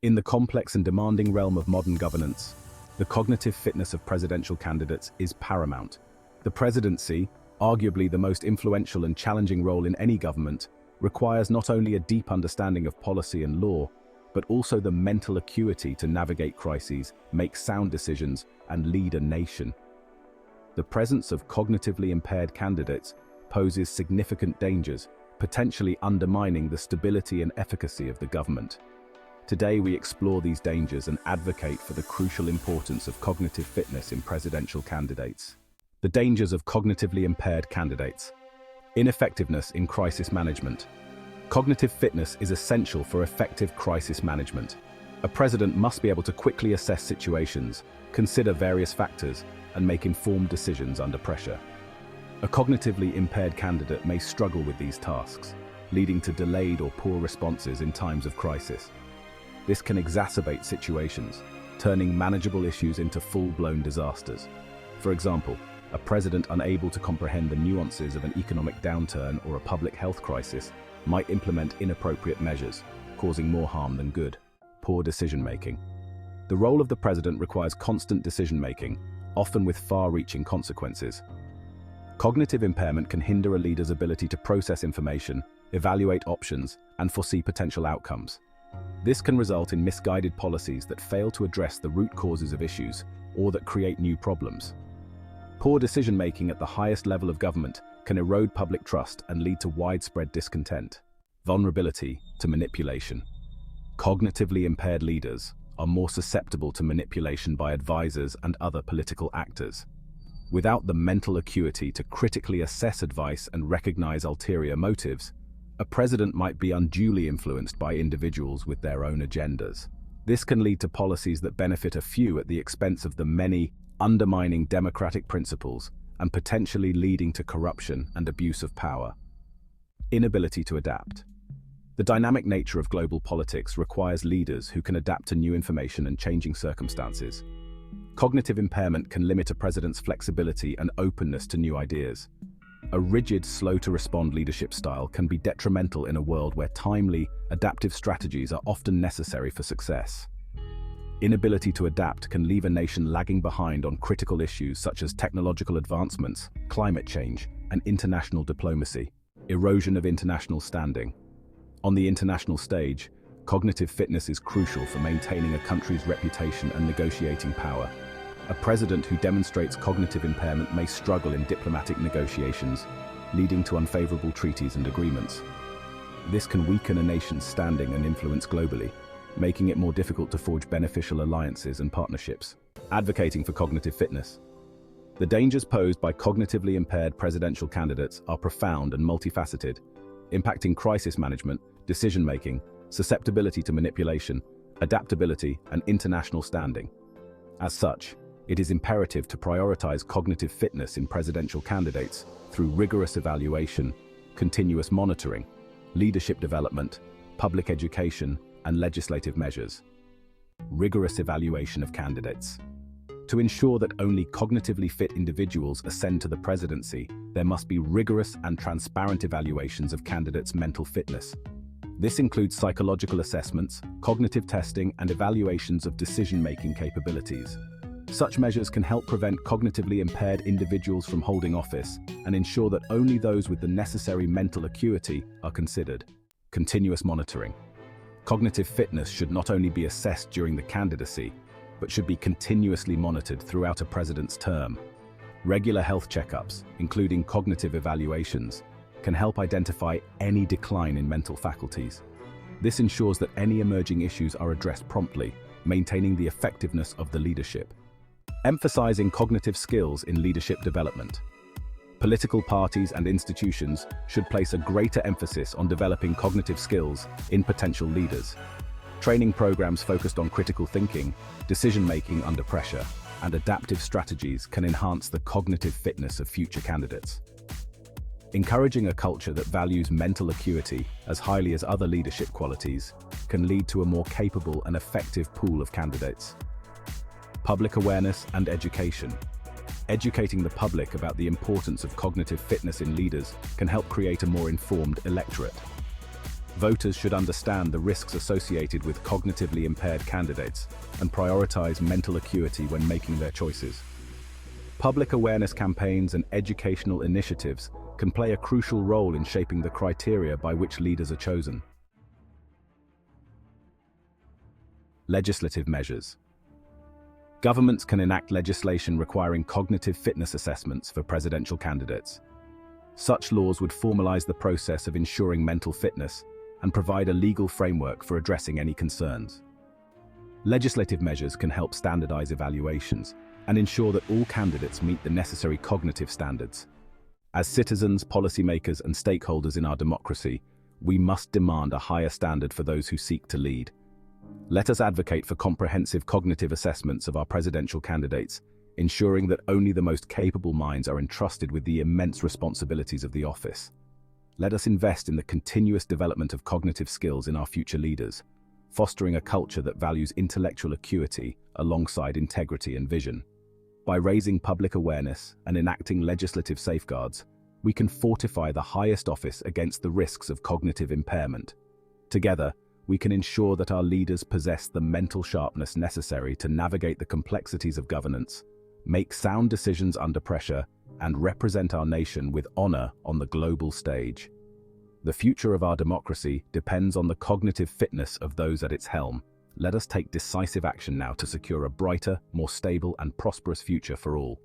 In the complex and demanding realm of modern governance, the cognitive fitness of presidential candidates is paramount. The presidency, arguably the most influential and challenging role in any government, requires not only a deep understanding of policy and law, but also the mental acuity to navigate crises, make sound decisions, and lead a nation. The presence of cognitively impaired candidates poses significant dangers, potentially undermining the stability and efficacy of the government. Today we explore these dangers and advocate for the crucial importance of cognitive fitness in presidential candidates. The dangers of cognitively impaired candidates. Ineffectiveness in crisis management. Cognitive fitness is essential for effective crisis management. A president must be able to quickly assess situations, consider various factors, and make informed decisions under pressure. A cognitively impaired candidate may struggle with these tasks, leading to delayed or poor responses in times of crisis. This can exacerbate situations, turning manageable issues into full-blown disasters. For example, a president unable to comprehend the nuances of an economic downturn or a public health crisis might implement inappropriate measures, causing more harm than good. Poor decision-making. The role of the president requires constant decision-making, often with far-reaching consequences. Cognitive impairment can hinder a leader's ability to process information, evaluate options, and foresee potential outcomes. This can result in misguided policies that fail to address the root causes of issues or that create new problems. Poor decision-making at the highest level of government can erode public trust and lead to widespread discontent. Vulnerability to manipulation. Cognitively impaired leaders are more susceptible to manipulation by advisors and other political actors. Without the mental acuity to critically assess advice and recognize ulterior motives, a president might be unduly influenced by individuals with their own agendas. This can lead to policies that benefit a few at the expense of the many, undermining democratic principles and potentially leading to corruption and abuse of power. Inability to adapt. The dynamic nature of global politics requires leaders who can adapt to new information and changing circumstances. Cognitive impairment can limit a president's flexibility and openness to new ideas. A rigid, slow-to-respond leadership style can be detrimental in a world where timely, adaptive strategies are often necessary for success. Inability to adapt can leave a nation lagging behind on critical issues such as technological advancements, climate change, and international diplomacy. Erosion of international standing. On the international stage, cognitive fitness is crucial for maintaining a country's reputation and negotiating power. A president who demonstrates cognitive impairment may struggle in diplomatic negotiations, leading to unfavorable treaties and agreements. This can weaken a nation's standing and influence globally, making it more difficult to forge beneficial alliances and partnerships. Advocating for cognitive fitness. The dangers posed by cognitively impaired presidential candidates are profound and multifaceted, impacting crisis management, decision-making, susceptibility to manipulation, adaptability, and international standing. As such, it is imperative to prioritize cognitive fitness in presidential candidates through rigorous evaluation, continuous monitoring, leadership development, public education, and legislative measures. Rigorous evaluation of candidates. To ensure that only cognitively fit individuals ascend to the presidency, there must be rigorous and transparent evaluations of candidates' mental fitness. This includes psychological assessments, cognitive testing, and evaluations of decision-making capabilities. Such measures can help prevent cognitively impaired individuals from holding office and ensure that only those with the necessary mental acuity are considered. Continuous monitoring. Cognitive fitness should not only be assessed during the candidacy, but should be continuously monitored throughout a president's term. Regular health checkups, including cognitive evaluations, can help identify any decline in mental faculties. This ensures that any emerging issues are addressed promptly, maintaining the effectiveness of the leadership. Emphasizing cognitive skills in leadership development. Political parties and institutions should place a greater emphasis on developing cognitive skills in potential leaders. Training programs focused on critical thinking, decision-making under pressure, and adaptive strategies can enhance the cognitive fitness of future candidates. Encouraging a culture that values mental acuity as highly as other leadership qualities can lead to a more capable and effective pool of candidates. Public awareness and education. Educating the public about the importance of cognitive fitness in leaders can help create a more informed electorate. Voters should understand the risks associated with cognitively impaired candidates and prioritize mental acuity when making their choices. Public awareness campaigns and educational initiatives can play a crucial role in shaping the criteria by which leaders are chosen. Legislative measures. Governments can enact legislation requiring cognitive fitness assessments for presidential candidates. Such laws would formalize the process of ensuring mental fitness and provide a legal framework for addressing any concerns. Legislative measures can help standardize evaluations and ensure that all candidates meet the necessary cognitive standards. As citizens, policymakers, and stakeholders in our democracy, we must demand a higher standard for those who seek to lead. Let us advocate for comprehensive cognitive assessments of our presidential candidates, ensuring that only the most capable minds are entrusted with the immense responsibilities of the office. Let us invest in the continuous development of cognitive skills in our future leaders, fostering a culture that values intellectual acuity alongside integrity and vision. By raising public awareness and enacting legislative safeguards, we can fortify the highest office against the risks of cognitive impairment. Together, we can ensure that our leaders possess the mental sharpness necessary to navigate the complexities of governance, make sound decisions under pressure, and represent our nation with honor on the global stage. The future of our democracy depends on the cognitive fitness of those at its helm. Let us take decisive action now to secure a brighter, more stable, and prosperous future for all.